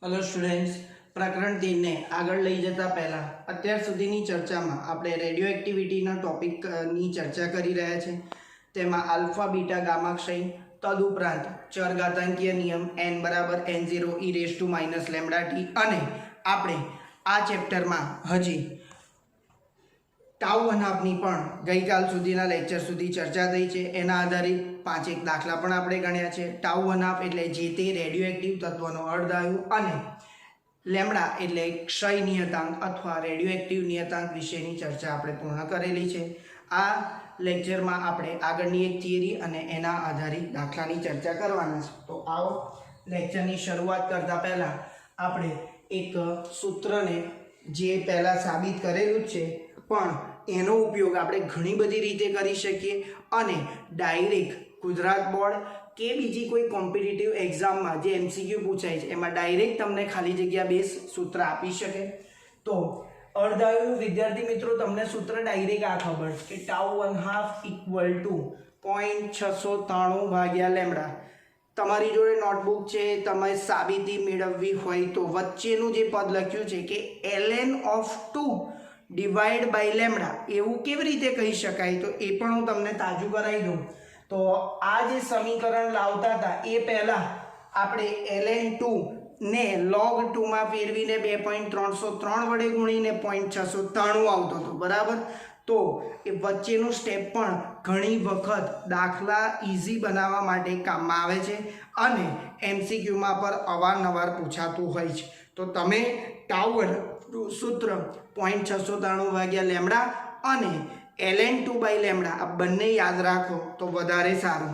Hello students, प्रकरण 3 ने આગળ લઈ જતા પહેલા અત્યાર સુધીની ચર્ચામાં આપણે રેડિયો એક્ટિવિટીના ટોપિકની ચર્ચા કરી રહ્યા છે। તેમાં આલ્ફા બીટા ગામા ક્ષય તદુપરાંત ચરઘાતાંકીય નિયમ n = n0 e λt અને આપણે આ ચેપ્ટરમાં હજી ટાઉ અનાપની પણ ગઈકાલ સુધીના લેક્ચર સુધી ચર્ચા થઈ છે। એના આધારિત 5 દાખલા પણ આપણે ગણ્યા છે। ટાઉ અનાપ એટલે જે તે રેડિયો એક્ટિવ તત્વનો અર્ધઆયુ અને લેમ્ડા એટલે ક્ષય નિયતાંક અથવા રેડિયો એક્ટિવ નિયતાંક વિશેની ચર્ચા આપણે પૂર્ણ કરેલી છે। આ લેક્ચરમાં આપણે આગળની એક થિયરી અને એના આધારિત દાખલાની ચર્ચા કરવાના છે। તો આવો લેક્ચરની શરૂઆત કરતા પહેલા આપણે એક સૂત્રને જે પહેલા સાબિત કરેલું છે પણ એનો ઉપયોગ આપણે ઘણી બધી રીતે કરી શકીએ અને ડાયરેક્ટ ગુજરાત બોર્ડ કે બીજી કોઈ કોમ્પિટિટિવ એક્ઝામમાં જે MCQ પૂછાય છે એમાં ડાયરેક્ટ તમને ખાલી જગ્યા બે સૂત્ર આપી શકે। તો અર્ધઆયુનું વિદ્યાર્થી મિત્રો તમને સૂત્ર ડાયરેક્ટ આ ખબર છે કે τ½ = 0.693 ભાગ્યા લેમ્ડા। તમારી જોડે નોટબુક છે, તમે સાબિતી મેળવવી હોય તો વચ્ચેનું જે પદ લખ્યું છે કે ln(2) ડિવાઈડ બાય લેમ્ડા એવું કેવી રીતે કહી શકાય, તો એ પણ હું તમને તાજું કરાવી દઉં। તો આ જે સમીકરણ લાવતા હતા એ પહેલાં આપણે ln(2) ને log2 માં ફેરવીને 2.303 વડે ગુણીને 0.693 આવતો હતો, બરાબર। તો એ વચ્ચેનું સ્ટેપ પણ ઘણી વખત દાખલા ઇઝી બનાવવા માટે કામમાં આવે છે અને MCQમાં પર અવારનવાર પૂછાતું હોય છે। તો તમે ટાઉ સૂત્ર 0.693 ભાગ્યા લેમ્ડા અને ln(2/λ) આ બંને યાદ રાખો તો વધારે સારું।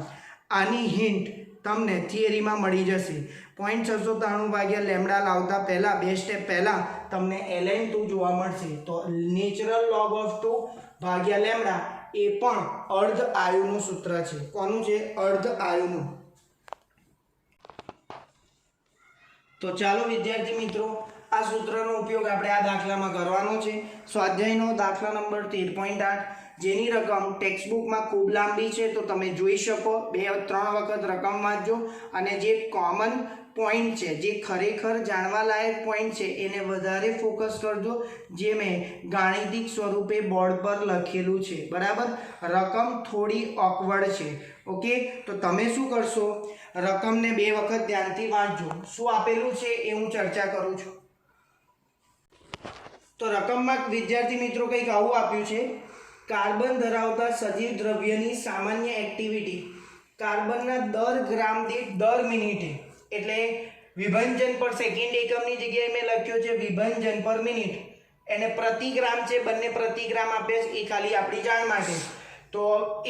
આની હિન્ટ તમને થિયરીમાં મળી જશે। 0.693 ભાગ્યા લેમ્ડા લાવતા પહેલા બે સ્ટેપ પહેલા તમને ln(2) જોવા મળશે। તો નેચરલ log of 2 ભાગ્યા લેમ્ડા એ પણ અર્ધ આયુનું સૂત્ર છે। કોનું છે? અર્ધ આયુનું। તો ચાલો વિદ્યાર્થી મિત્રો આ સૂત્રનો ઉપયોગ આપણે આ દાખલામાં કરવાનો છે। સ્વાધ્યાયનો દાખલા નંબર 13.8 જેની રકમ ટેક્સ્ટબુકમાં ખૂબ લાંબી છે તો તમે જોઈ શકો, 2-3 વખત રકમ વાંચજો અને જે કોમન પોઈન્ટ છે, જે ખરેખર જાણવા લાયક પોઈન્ટ છે એને વધારે ફોકસ કરજો, જે મેં ગાણિતિક સ્વરૂપે બોર્ડ પર લખેલું છે, બરાબર। રકમ થોડી ઓકવર્ડ છે, ઓકે। તો તમે શું કરશો, રકમને 2 વખત ધ્યાનથી વાંચજો। શું આપેલું છે એ હું ચર્ચા કરું છું। તો રકમમાં વિદ્યાર્થી મિત્રો કંઈક આવું આપ્યું છે, કાર્બન ધરાવતા સજીવ દ્રવ્યની સામાન્ય એક્ટિવિટી કાર્બનના દર ગ્રામ દીઠ દર મિનિટે, એટલે વિભંજન પર સેકન્ડ એકમની જગ્યાએ મેં લખ્યો છે વિભંજન પર મિનિટ, એને પ્રતિ ગ્રામ છે, બંને પ્રતિ ગ્રામ આપ્યા છે, એ ખાલી આપણી જાણ માટે। તો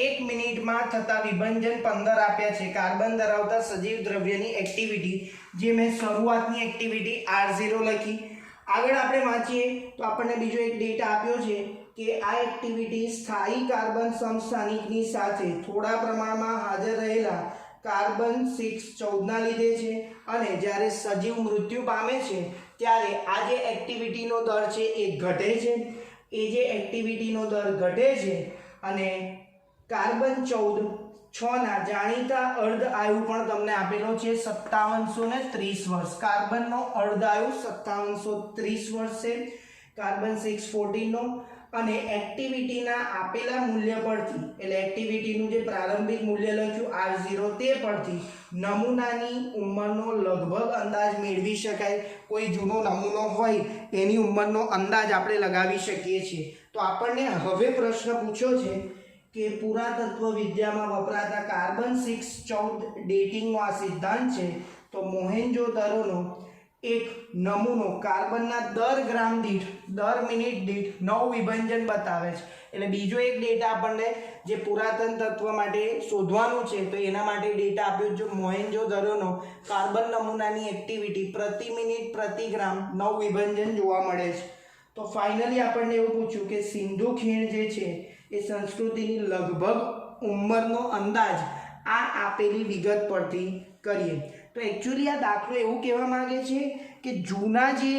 1 મિનિટમાં થતા વિભંજન 15 આપ્યા છે કાર્બન ધરાવતા સજીવ દ્રવ્યની એક્ટિવિટી, જે મેં શરૂઆતની એક્ટિવિટી R0 લખી। આગળ આપણે વાંચીએ તો આપણને બીજો એક ડેટા આપ્યો છે કે આ એક્ટિવિટી સ્થાયી કાર્બન સમસ્થાનિકની સાથે થોડા પ્રમાણમાં હાજર રહેલા કાર્બન 614 ના લીધે છે અને જ્યારે સજીવ મૃત્યુ પામે છે ત્યારે આ જે એક્ટિવિટીનો દર છે એ ઘટે છે। એ જે એક્ટિવિટીનો દર ઘટે છે અને કાર્બન 14 ના જાણીતા અર્ધ આયુ પણ તમને આપેલો છે 5730 વર્ષ। કાર્બનનો અર્ધ આયુ 5730 વર્ષ છે, કાર્બન 614 નો, અને એક્ટિવિટીના આપેલા મૂલ્ય પરથી, એટલે એક્ટિવિટીનું જે પ્રારંભિક મૂલ્ય લખ્યું R0 તે પરથી નમૂનાની ઉંમરનો લગભગ અંદાજ મેળવી શકાય। કોઈ જૂનો નમૂનો હોય એની ઉંમરનો અંદાજ આપણે લગાવી શકીએ છીએ। તો આપણને હવે પ્રશ્ન પૂછ્યો છે કે પુરાતત્વ વિદ્યામાં વપરાતા કાર્બન 614 ડેટિંગનો આ સિદ્ધાંત છે, તો મોહેન્જો-દરોનો એક નમૂનો કાર્બનના દર ગ્રામ દીઠ દર મિનિટ દીઠ 9 વિભંજન બતાવે છે। એટલે બીજો એક ડેટા આપણને જે પુરાતન તત્વ માટે શોધવાનું છે તો એના માટે ડેટા આપ્યો છે મોહેન્જો-દરોનો કાર્બન નમૂનાની એક્ટિવિટી પ્રતિ મિનિટ પ્રતિ ગ્રામ 9 વિભંજન જોવા મળે છે। તો ફાઇનલી આપણને એવું પૂછ્યું કે સિંધુ ખીણ જે છે એ સંસ્કૃતિની લગભગ ઉંમરનો અંદાજ આ આપેલી વિગત પરથી કરીએ। તો એકચ્યુઅલી આ દાખલો એવું કહેવા માંગે છે કે જૂના જે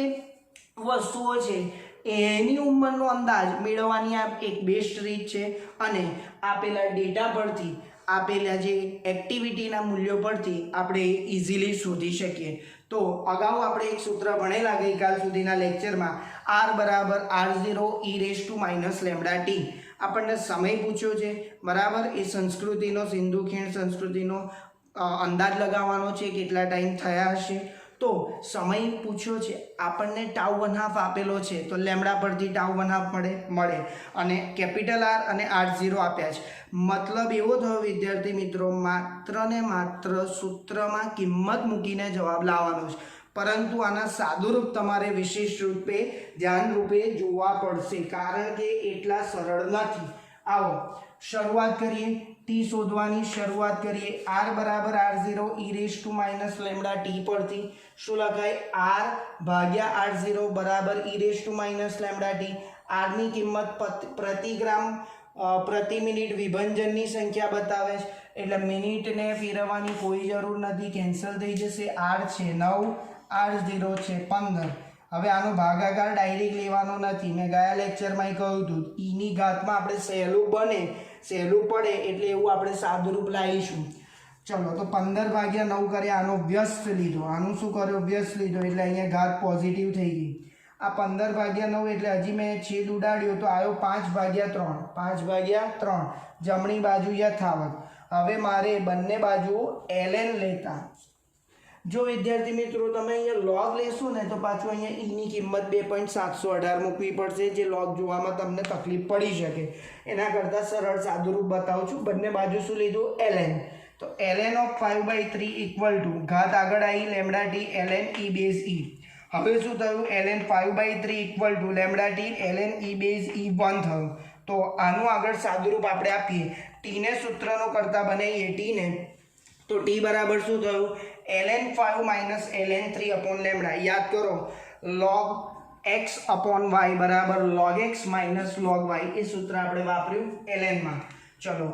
વસ્તુઓ છે એની ઉંમરનો અંદાજ મેળવવાની આ એક બેસ્ટ રીત છે અને આપેલા ડેટા પરથી આપેલા જે એક્ટિવિટીના મૂલ્યો પરથી આપણે ઇઝીલી શોધી શકીએ। તો અગાઉ આપણે એક સૂત્ર ભણેલા ગઈકાલ સુધીના લેક્ચરમાં r બરાબર r0 e raise to minus lambda t. આપણને સમય પૂછ્યો છે બરાબર, એ સંસ્કૃતિનો સિંધુ ખીણ સંસ્કૃતિનો અંદાજ લગાવવાનો છે કેટલા ટાઈમ થયા હશે. તો સમય પૂછ્યો છે, આપણને ટાઉ 1/2 આપેલો છે તો લેમ્ડા પરથી ટાઉ 1/2 મળે અને કેપિટલ R અને R0 આપ્યા છે. મતલબ એવો થયો વિદ્યાર્થી મિત્રો, માત્ર ને માત્ર સૂત્રમાં કિંમત મૂકીને જવાબ લાવવાનો છે, પરંતુ આના સાદુરૂપ તમારે વિશેષ રૂપે ધ્યાન રૂપે જોવા પડશે, કારણ કે એટલા સરળ નથી. આવો શરૂઆત કરીએ, ટી શોધવાની શરૂઆત કરીએ. r બરાબર r0 e raise to minus lambda t પરથી શું લખાય? r ભાગ્યા r0 બરાબર e raise to minus lambda t. r ની કિંમત પ્રતિ ગ્રામ પ્રતિ મિનિટ વિભંજનની સંખ્યા બતાવે છે, એટલે મિનિટને ફેરવવાની કોઈ જરૂર નથી, કેન્સલ થઈ જશે. r છે 9, r0 છે 15. હવે આનો ભાગાકાર ડાયરેક્ટ લેવાનો નથી, મેં ગયા લેક્ચરમાં કહ્યું હતું ઈની ઘાતમાં આપણે સહેલું પડે એટલે એવું આપણે સાદુરૂપ લાવીશું. ચલો તો 15 ભાગ્યા 9 કર્યા, આનો વ્યસ્ત લીધો, આનું શું કર્યો? વ્યસ્ત લીધો, એટલે અહીંયા ઘાત પોઝિટિવ થઈ ગઈ. આ 15 ભાગ્યા 9 એટલે હજી મેં છેદ ઉડાડ્યો તો આવ્યો 5 ભાગ્યા 3, 5 ભાગ્યા 3. જમણી બાજુ યથાવત. હવે મારે બંને બાજુ ln લેતા, જો વિદ્યાર્થી મિત્રો તમે અહીંયા log લેશો ને તો પાછું અહીંયા ઈની કિંમત 2.718 મૂકવી પડશે, જે log જોવામાં તમને તકલીફ પડી શકે. એના કરતાં સરળ સાદુરૂપ બતાવું છું. બંને બાજુ શું લીધું? ln. તો ln ઓફ 5/3 ઇક્વલ ટુ ઘાત આગળ આવી lambda T ln e base e. હવે શું થયું? ln 5/3 equal to lambda T ln e base e 1 થયું. તો આનું આગળ સાદુરૂપ આપણે આપીએ, ટીને સૂત્રનો કરતા બનાવીએ ટીને, તો ટી બરાબર શું થયું? ln 5 minus ln 3 upon lambda. યાદ કરો, log x અપોન y બરાબર log x minus log y, એ સૂત્ર આપણે વાપર્યું ln માં. ચલો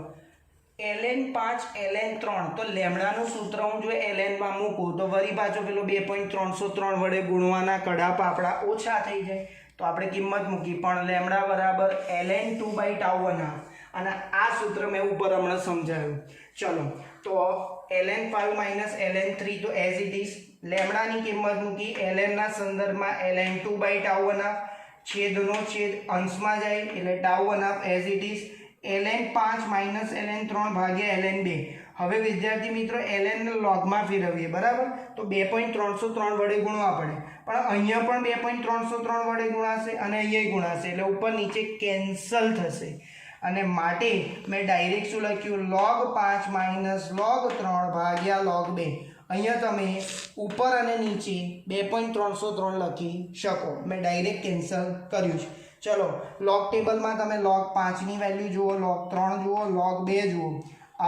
ln 5 ln 3, તો લેમ્ડાનું સૂત્ર હું જો ln માં મૂકું તો વળી પાછો પેલો 2.303 વડે ગુણવાના કડાપ આપણા ઓછા થઈ જાય, તો આપણે કિંમત મૂકી, પણ લેમ્ડા બરાબર ln 2/τ1. અને આ સૂત્ર મેં ઉપર હમણાં સમજાવ્યું. ચલો તો ln 5 માઇનસ ln 3, તો એઝ ઇટ ઇઝ લેમ્ડાની કિંમત મૂકી, ln ના સંદર્ભમાં ln 2/τ1, છેદનો છેદ અંશમાં જાય એટલે τ1 as it is ln 5 minus ln 3 ભાગ્યા ln 2. હવે વિદ્યાર્થી મિત્રો ln ને લોગમાં ફેરવીએ બરાબર, તો 2.303 વડે ગુણવા પડે, પણ અહીંયા પણ 2.303 વડે ગુણાશે અને અહીંયા ગુણાશે, એટલે ઉપર નીચે કેન્સલ થશે. અને માટે મેં ડાયરેક્ટ શું લખ્યું? log 5 માઇનસ log 3 ભાગ્યા log 2. અહીંયા તમે ઉપર અને નીચે 2.303 લખી શકો, મેં ડાયરેક્ટ કેન્સલ કર્યું છે. ચલો log ટેબલમાં તમે log 5ની વેલ્યુ જુઓ, log 3 જુઓ, log 2 જુઓ.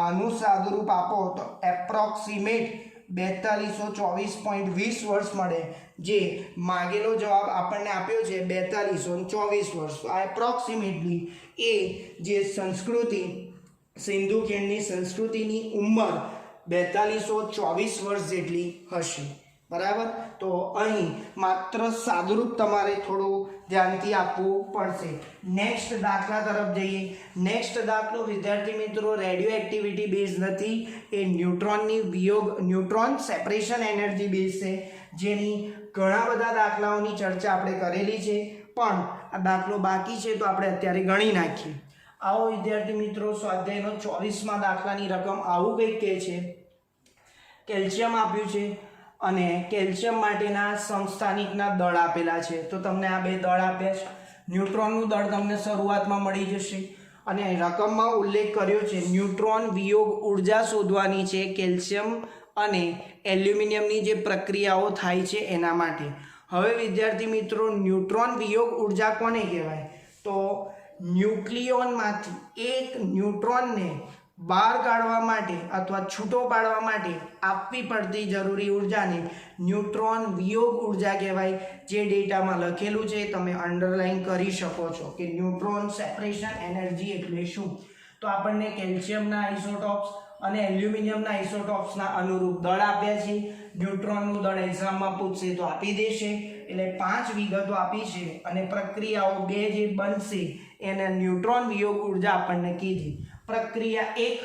આનું સાદુરૂપ આપો તો એપ્રોક્સિમેટ 4224.20 વર્ષ મળે, જે માગેલો જવાબ આપણને આપ્યો છે 4224 વર્ષ. આ એપ્રોક્સિમેટલી એ જે સંસ્કૃતિ સિંધુ ખીણની સંસ્કૃતિની ઉંમર 4224 વર્ષ જેટલી હશે બરાબર. તો અહીં માત્ર સાદુરૂપ તમારે થોડું ધ્યાનથી આપવું પડશે. નેક્સ્ટ દાખલા તરફ જઈએ. નેક્સ્ટ દાખલો વિદ્યાર્થી મિત્રો રેડિયો એક્ટિવિટી બેઝ નથી, એ ન્યુટ્રોનની વિયોગ ન્યુટ્રોન સેપરેશન એનર્જી બેઝ છે, જેની ઘણા બધા દાખલાઓની ચર્ચા આપણે કરેલી છે, પણ આ દાખલો બાકી છે તો આપણે અત્યારે ગણી નાખીએ. આવો વિદ્યાર્થી મિત્રો, સ્વાધ્યાયનો 24મા દાખલાની રકમ આવું કંઈક કહે છે. કેલ્શિયમ આપ્યું છે અને કેલ્શિયમ માટેના સમસ્થાનિકના દળ આપેલા છે, તો તમને આ બે દળ આપ્યા છે. ન્યુટ્રોનનું દળ તમને શરૂઆતમાં મળી જશે અને રકમમાં ઉલ્લેખ કર્યો છે ન્યુટ્રોન વિયોગ ઉર્જા શોધવાની છે કેલ્શિયમ અને એલ્યુમિનિયમની જે પ્રક્રિયાઓ થાય છે એના માટે. હવે વિદ્યાર્થી મિત્રો, ન્યુટ્રોન વિયોગ ઉર્જા કોને કહેવાય? તો ન્યુક્લિયોનમાંથી એક ન્યુટ્રોનને બહાર કાઢવા માટે અથવા છૂટો પાડવા માટે આપવી પડતી જરૂરી ઉર્જાને ન્યુટ્રોન વિયોગ ઉર્જા કહેવાય. જે ડેટામાં લખેલું છે તમે અંડરલાઈન કરી શકો છો કે ન્યુટ્રોન સેપરેશન એનર્જી એટલે શું. તો આપણને કેલ્શિયમના આઇસોટોપ્સ અને એલ્યુમિનિયમના આઇસોટોપ્સના અનુરૂપ દળ આપ્યા છે. ન્યુટ્રોનનું દળ એક્ઝામમાં પૂછશે તો આપી દેશે, એટલે 5 વિગતો આપી છે અને પ્રક્રિયાઓ 2 જે બનશે એને ન્યુટ્રોન વિયોગ ઉર્જા આપણને કીધી. પ્રક્રિયા 1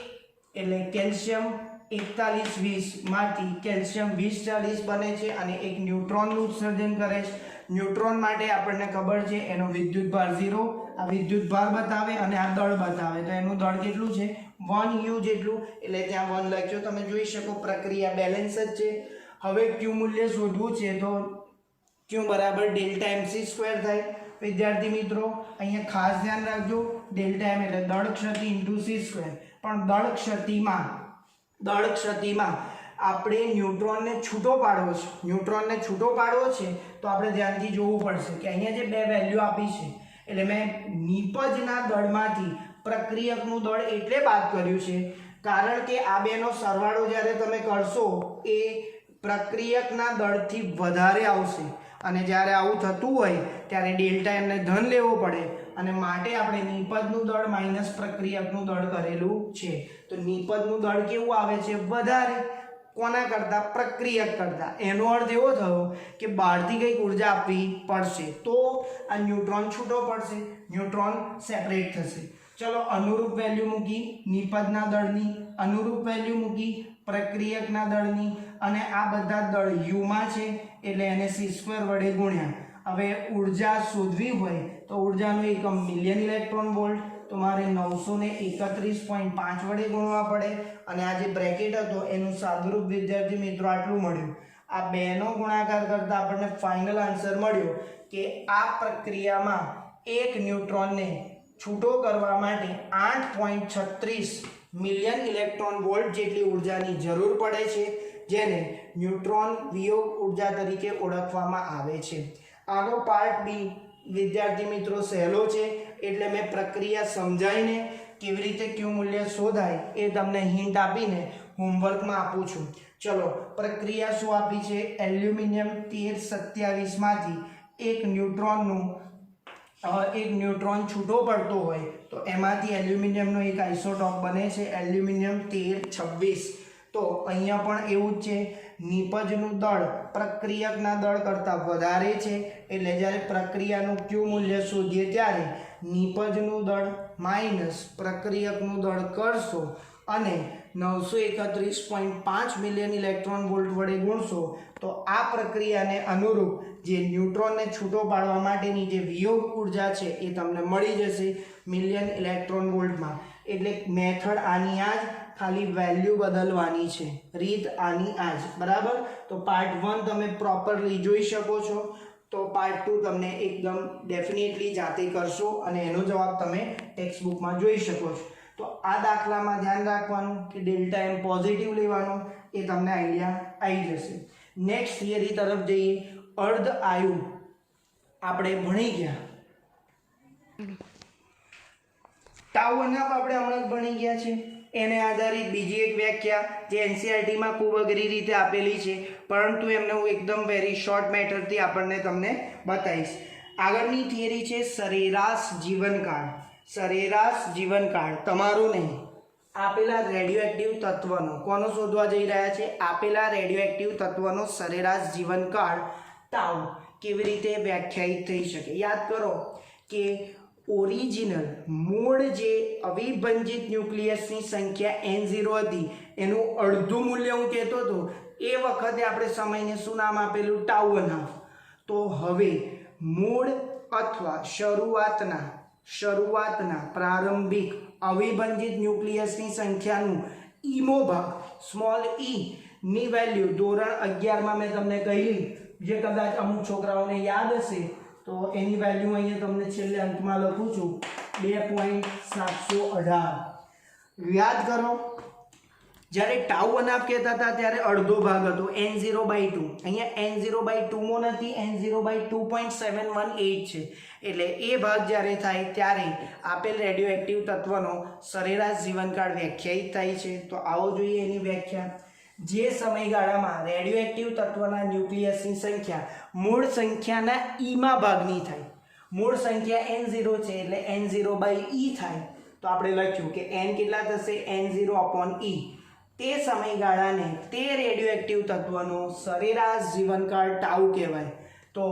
એટલે કેલ્શિયમ 41-20 માંથી કેલ્શિયમ 20-40 બને છે અને એક ન્યુટ્રોનનું ઉત્સર્જન કરે છે. ન્યુટ્રોન માટે આપણને ખબર છે એનો વિદ્યુતભાર 0, આ વિદ્યુતભાર બતાવે અને આ દળ બતાવે, તો એનું દળ કેટલું છે 1 u જેટલું, એટલે ત્યાં 1 લખ્યો. તમે જોઈ શકો પ્રક્રિયા બેલેન્સ જ છે. હવે q મૂલ્ય શોધવું છે તો q બરાબર ડેલ્ટા mc² થાય. વિદ્યાર્થી મિત્રો અહીંયા ખાસ ધ્યાન રાખજો, ડેલ્ટા m એટલે દળ ક્ષતિ ઇન્ટુ c². પણ દળ ક્ષતિમાં આપણે ન્યુટ્રોનને છૂટો પાડવો છે, તો આપણે ધ્યાનથી જોવું પડશે કે અહીંયા જે બે વેલ્યુ આપી છે, એટલે મેં નિપજના દળમાંથી પ્રક્રિયકનું દળ એટલે બાદ કર્યું છે કારણ કે આ બેનો સરવાળો જ્યારે તમે કરશો એ પ્રક્રિયકના દળથી વધારે આવશે, અને જ્યારે આવું થતું હોય ત્યારે ડેલ્ટા એમને ધન લેવો પડે, અને માટે આપણે નિપજનું દળ માઇનસ પ્રક્રિયકનું દળ કરેલું છે. તો નિપજનું દળ કેવું આવે છે વધારે, કોના કરતા પ્રક્રિયક કરતા. એનો અર્થ એવો થયો કે બહારથી કંઈક ઉર્જા આપવી પડશે તો આ ન્યુટ્રોન છૂટો પડશે, ન્યુટ્રોન સેપરેટ થશે. ચલો અનુરૂપ વેલ્યુ મૂકી નિપજના દળની, અનુરૂપ વેલ્યુ મૂકી પ્રક્રિયકના દળની, અને આ બધા દળ યુમાં છે એટલે એને c² વડે ગુણ્યા. હવે ઉર્જા શોધવી હોય તો ઉર્જાનું એકમ મિલિયન ઇલેક્ટ્રોન વોલ્ટ, તો મારે 931.5 વડે ગુણવા પડે, અને આ જે બ્રેકેટ હતો એનું સાદુરૂપ વિદ્યાર્થી મિત્રો આટલું મળ્યું. આ બેનો ગુણાકાર કરતા આપણને ફાઇનલ આન્સર મળ્યો કે આ પ્રક્રિયામાં એક ન્યુટ્રોનને છૂટો કરવા માટે 8.36 મિલિયન ઇલેક્ટ્રોન વોલ્ટ જેટલી ઉર્જાની જરૂર પડે છે, જેને ન્યુટ્રોન વિયોગ ઉર્જા તરીકે ઓળખવામાં આવે છે. આનો પાર્ટ બી વિદ્યાર્થી મિત્રો સહેલો છે, એટલે મેં પ્રક્રિયા સમજાવીને કેવી રીતે q મૂલ્ય શોધાય એ તમને હિન્ટ આપીને હોમવર્કમાં આપું છું. ચલો પ્રક્રિયા શું આપી છે, એલ્યુમિનિયમ 1327 માંથી એક ન્યુટ્રોન છૂટો પડતો હોય તો એમાંથી એલ્યુમિનિયમનો એક આઇસોટોપ બને છે એલ્યુમિનિયમ 1326. તો અહીંયા પણ એવું જ છે, નિપજનું દળ પ્રક્રિયકના દળ કરતાં વધારે છે, એટલે જ્યારે પ્રક્રિયાનું q મૂલ્ય શોધીએ ત્યારે નિપજનું દળ માઇનસ પ્રક્રિયકનું દળ કરશો અને 931.5 મિલિયન ઇલેક્ટ્રોન વોલ્ટ વડે ગુણશો તો આ પ્રક્રિયાને અનુરૂપ જે ન્યુટ્રોનને છૂટો પાડવા માટેની જે વિયોગ ઉર્જા છે એ તમને મળી જશે મિલિયન ઇલેક્ટ્રોન વોલ્ટમાં. એટલે મેથડ આની આ જ, ખાલી વેલ્યુ બદલવાની છે, રીત આની આ જ, બરાબર. તો પાર્ટ 1 તમે પ્રોપરલી જોઈ શકો છો, તો પાર્ટ 2 તમને એકદમ ડેફિનેટલી જાતે કરશો અને એનો જવાબ તમે ટેક્સ્ટ બુકમાં જોઈ શકો છો. તો આ દાખલામાં ધ્યાન રાખવાનું કે ડેલ્ટા એમ પોઝિટિવ લેવાનો, એ તમને આઈડિયા આવી જશે. નેક્સ્ટ થિયરી તરફ જઈએ. અર્ધ આયુ આપણે ભણી ગયા, ટાઉ અનાપ આપણે હમણાં ભણી ગયા છે, એને આધારિત બીજી એક વ્યાખ્યા જે એનસીઈઆરટીમાં ખૂબ અઘરી રીતે આપેલી છે, પરંતુ એમને હું એકદમ વેરી શોર્ટ મેથડથી આપણને તમને બતાવીશ. આગળની થિયરી છે સરેરાશ જીવનકાળ. સરેરાશ જીવનકાળ તમારો નહીં, આપેલા રેડિયોએક્ટિવ તત્વનો, કોનો શોધવા જઈ રહ્યા છે, આપેલા રેડિયોએક્ટિવ તત્વનો સરેરાશ જીવનકાળ ટાઉ કેવી રીતે વ્યાખ્યાયિત થઈ શકે. યાદ કરો કે ઓરિજિનલ મૂળ જે અવિભંજિત ન્યુક્લિયસની સંખ્યા n0 હતી એનું અડધું મૂલ્ય હું કહેતો હતો, એ વખતે આપણે સમયને શું નામ આપેલું, ટાઉ અનાફ. તો હવે મૂળ અથવા શરૂઆતના પ્રારંભિક અવિભંજિત ન્યુક્લિયસની સંખ્યાનું ઈમો ભાગ સ્મોલ e ની વેલ્યુ ધોરણ 11માં મેં તમને કહી, જે કદાચ અમુક છોકરાઓને યાદ હશે તો એની વેલ્યુ અહીંયા તમને છેલ્લે અંતમાં લખું છું 2.718. યાદ કરો જ્યારે ટાઉ અનાપ કહેતા હતા ત્યારે અડધો ભાગ હતો n0/2, અહીંયા n0/2 નથી, n0/2.718 છે. એટલે એ ભાગ જ્યારે થાય ત્યારે આપેલ રેડિયોએક્ટિવ તત્વનો સરેરાશ જીવનકાળ વ્યાખ્યાયિત થાય છે. તો આવો જોઈએ એની વ્યાખ્યા. જે સમયગાળામાં રેડિયોએક્ટિવ તત્વના ન્યુક્લિયસની સંખ્યા મૂળ સંખ્યાના ઈમાં ભાગની થાય, મૂળ સંખ્યા n0 છે એટલે n0/e થાય, તો આપણે લખ્યું કે n કેટલા થશે, n0/e. તે સમયગાળાને તે રેડિયોએક્ટિવ તત્વનો સરેરાશ જીવનકાળ ટાઉ કહેવાય. તો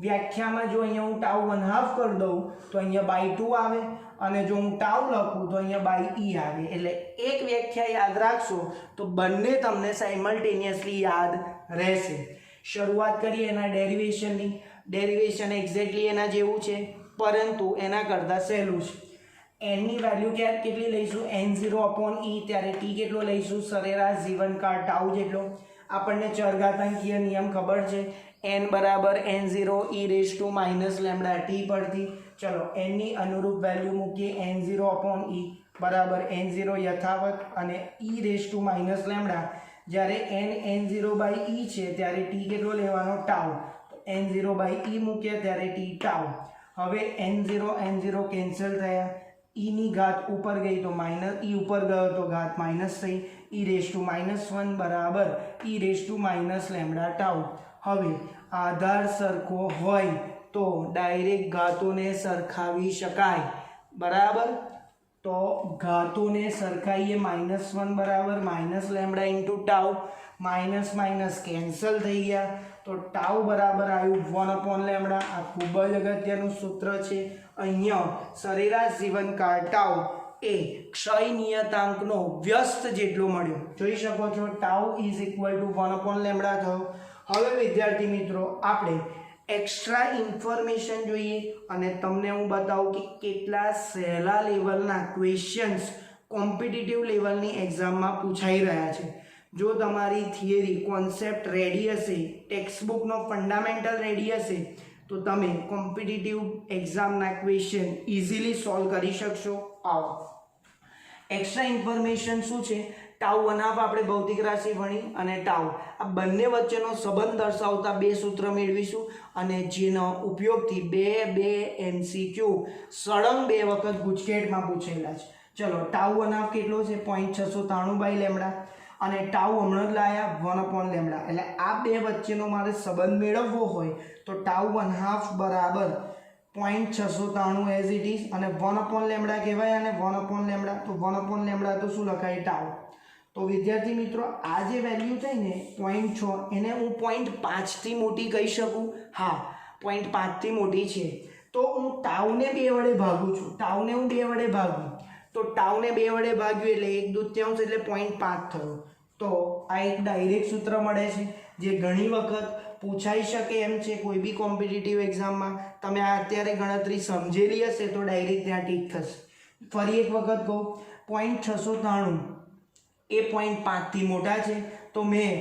વ્યાખ્યામાં જો અહીંયા હું ટાઉ 1/2 કરી દઉં તો અહીંયા બાય 2 આવે, અને જો હું ટાઉ લખું તો અહીંયા બાય e આવે. એટલે એક વ્યાખ્યા યાદ રાખશો તો બંને તમને સાયમલ્ટેનિયસલી યાદ રહેશે. શરૂઆત કરીએ એના ડેરિવેશનની. ડેરિવેશન એક્ઝેક્ટલી એના જેવું છે, પરંતુ એના કરતાં સહેલું છે. એનની વેલ્યુ કેટલી લઈશું? n0/e. ત્યારે t કેટલો લઈશું? સરેરાશ જીવનકાળ ટાઉ જેટલો. આપણને ચરઘાતાંકીય નિયમ ખબર છે, n બરાબર n0 e λt પરથી. ચલો n ની અનુરૂપ વેલ્યુ મૂકીએ. n0/e બરાબર n0 યથાવત અને e λ. જ્યારે n0/e છે ત્યારે t કેટલો લેવાનો? ટાઉ. તો n0/e મૂકીએ ત્યારે t ટાઉ. હવે n0 કેન્સલ થયા. e ની ઘાત ઉપર ગઈ તો માઇનસ, e ઉપર ગયો તો ઘાત માઇનસ થઈ. e -1 બરાબર e λ ટાઉ. હવે આધાર સરખો હોય તો ડાયરેક્ટ ઘાતોને સરખાવી શકાય, બરાબર. તો ઘાતોને સરખાઈએ. -1 બરાબર -λ into tau. Minus minus cancel થઈ ગયા, તો ટાઉ બરાબર આવ્યું 1/λ. આ ખૂબ જ અગત્યનું સૂત્ર છે. અહીંયા સરેરાશ જીવનકાળ ટાઉ એ ક્ષય નિયતાંકનો વ્યસ્ત જેટલો મળ્યો. જોઈ શકો છો ટાઉ ઇઝ ઇક્વલ ટુ 1/λ થયો. હવે વિદ્યાર્થી મિત્રો આપણે એક્સ્ટ્રા ઇન્ફોર્મેશન જોઈએ, અને તમને હું બતાવું કે કેટલા સહેલા લેવલના ક્વેશ્ચન્સ કોમ્પિટિટિવ લેવલની એક્ઝામમાં પૂછાઈ રહ્યા છે. જો તમારી થિયરી કોન્સેપ્ટ રેડી હશે, ટેક્સ્ટબુકનો ફંડામેન્ટલ રેડી હશે, તો તમે કોમ્પિટિટિવ એક્ઝામના ક્વેશ્ચન ઇઝીલી સોલ્વ કરી શકશો. આવો એક્સ્ટ્રા ઇન્ફોર્મેશન શું છે? ટાઉ 1/2 આપણે ભૌતિક રાશિ ભણી, અને ટાઉ આ બંને વચ્ચેનો સંબંધ દર્શાવતા બે સૂત્ર મેળવીશું, અને જેનો ઉપયોગથી બે MCQ સળંગ 2 વખત ગુજકેટમાં પૂછેલા છે. ચલો ટાઉ 1/2 કેટલો છે? 0.693/λ. અને ટાઉ હમણાં જ લાયા 1/λ. એટલે આ બે વચ્ચેનો મારે સંબંધ મેળવવો હોય તો ટાઉ 1/2 બરાબર 0.693 એઝ ઇટ ઇઝ, અને 1/λ કહેવાય, અને 1/λ તો 1/λ તો શું લખાય? ટાઉ. તો વિદ્યાર્થી મિત્રો આ જે વેલ્યુ થઈ ને 0.6, એને હું 0.5 થી મોટી કહી શકું? હા, 0.5 થી મોટી છે. તો હું ટાઉને 2 વડે ભાગું છું. ટાઉને હું 2 વડે ભાગું તો ટાઉને 2 વડે ભાગ્યું એટલે 1/2 એટલે 0.5 થયો. તો આ એક ડાયરેક્ટ સૂત્ર મળે છે, જે ઘણી વખત પૂછાઈ શકે એમ છે કોઈ બી કોમ્પિટિટિવ એક્ઝામમાં. તમે આ અત્યારે ગણતરી સમજેલી હશે તો ડાયરેક્ટ ત્યાં ટીક થશે. ફરી એક વખત કહું, 0.693 એ 0.5 થી મોટા છે. તો મેં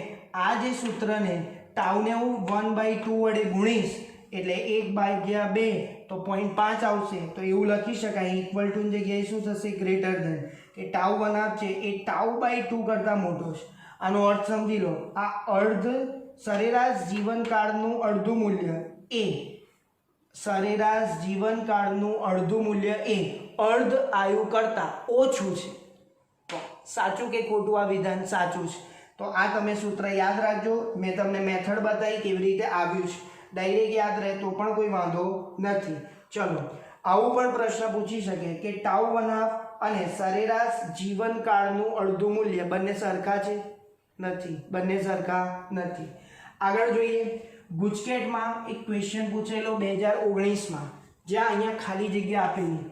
આ જે સૂત્રને ટાઉને હું 1/2 વડે ગુણીશ એટલે 1/2 તો 0.5 આવશે. તો એવું લખી શકાય ઇક્વલ ટુ જગ્યાએ શું થશે? Greater than. કે ટાઉ 1/2 છે એ ટાઉ/2 કરતાં મોટો છે. આનો અર્થ સમજી લો. આ સરેરાશ જીવનકાળનું અડધું મૂલ્ય એ સરેરાશ જીવનકાળનું અડધું મૂલ્ય એ અર્ધ આયુ કરતાં ઓછું છે. તો સાચું કે ખોટું આ વિધાન? સાચું છે. તો આ તમે સૂત્ર યાદ રાખજો. મેં તમને મેથડ બતાવી કેવી રીતે આવ્યું છે. ડાયરેક્ટ યાદ રહે તો પણ કોઈ વાંધો નથી. ચલો આવું પણ પ્રશ્ન પૂછી શકે કે ટાઉ 1/2 અને સરેરાશ જીવનકાળનું અડધું મૂલ્ય બંને સરખા છે? નથી, બંને સરખા નથી. આગળ જોઈએ. ગુજકેટમાં એક ક્વેશ્ચન પૂછેલો 2019માં, જ્યાં અહીંયા ખાલી જગ્યા આપેલી.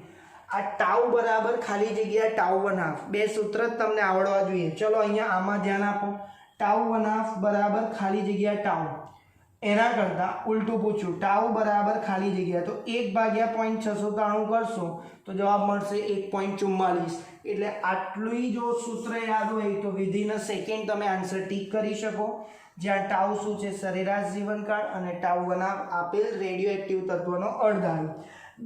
આ ટાઉ બરાબર ખાલી જગ્યા ટાઉ 1/2, બે સૂત્ર જ તમને આવડવા જોઈએ. ચલો અહીંયા આમાં ધ્યાન આપો. ટાઉ 1/2 બરાબર ખાલી જગ્યા ટાઉ. એના કરતાં ઉલટું પૂછ્યું, ટાઉ બરાબર ખાલી જગ્યા, તો 1/0.693 કરશો તો જવાબ મળશે 1.44. એટલે આટલું જો સૂત્ર યાદ હોય તો વિધિન અ સેકન્ડ તમે આન્સર ટીક કરી શકો. જ્યાં ટાઉ શું છે? સરેરાશ જીવનકાળ, અને ટાઉ 1/2 આપેલ રેડિયો એક્ટિવ તત્વનો અર્ધાયુ.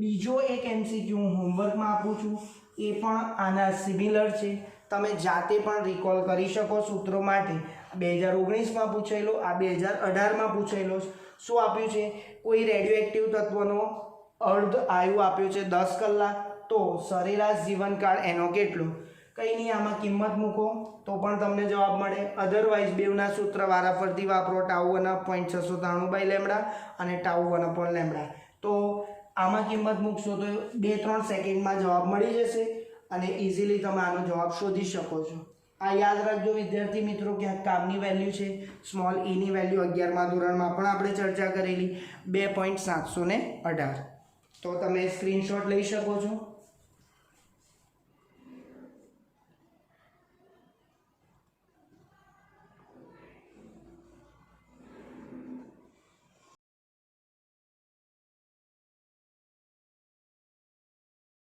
બીજો એક MCQ હું હોમવર્કમાં આપું છું, એ પણ આના સિમિલર છે. તમે જાતે પણ રિકોલ કરી શકો સૂત્રો માટે. 2019માં પૂછેલો, આ 2018માં પૂછેલો. શું આપ્યું છે? કોઈ રેડિયો એક્ટિવ તત્વનો અર્ધ આયુ આપ્યો છે 10 કલાક, તો સરેરાશ જીવનકાળ એનો કેટલો? કંઈ નહીં, આમાં કિંમત મૂકો તો પણ તમને જવાબ મળે. અધરવાઇઝ બેવના સૂત્ર વારાફરતી વાપરો. ટાઉ 1/693/λ અને ટાઉ 1/λ. તો આમાં કિંમત મૂકશો તો 2-3 સેકન્ડમાં જવાબ મળી જશે, અને ઇઝીલી તમે આનો જવાબ શોધી શકો છો. આ યાદ રાખજો વિદ્યાર્થી મિત્રો કે આ કામની વેલ્યુ છે. સ્મોલ ઈની વેલ્યુ 11મા ધોરણમાં પણ આપણે ચર્ચા કરેલી 2.718. તો તમે સ્ક્રીનશોટ લઈ શકો છો.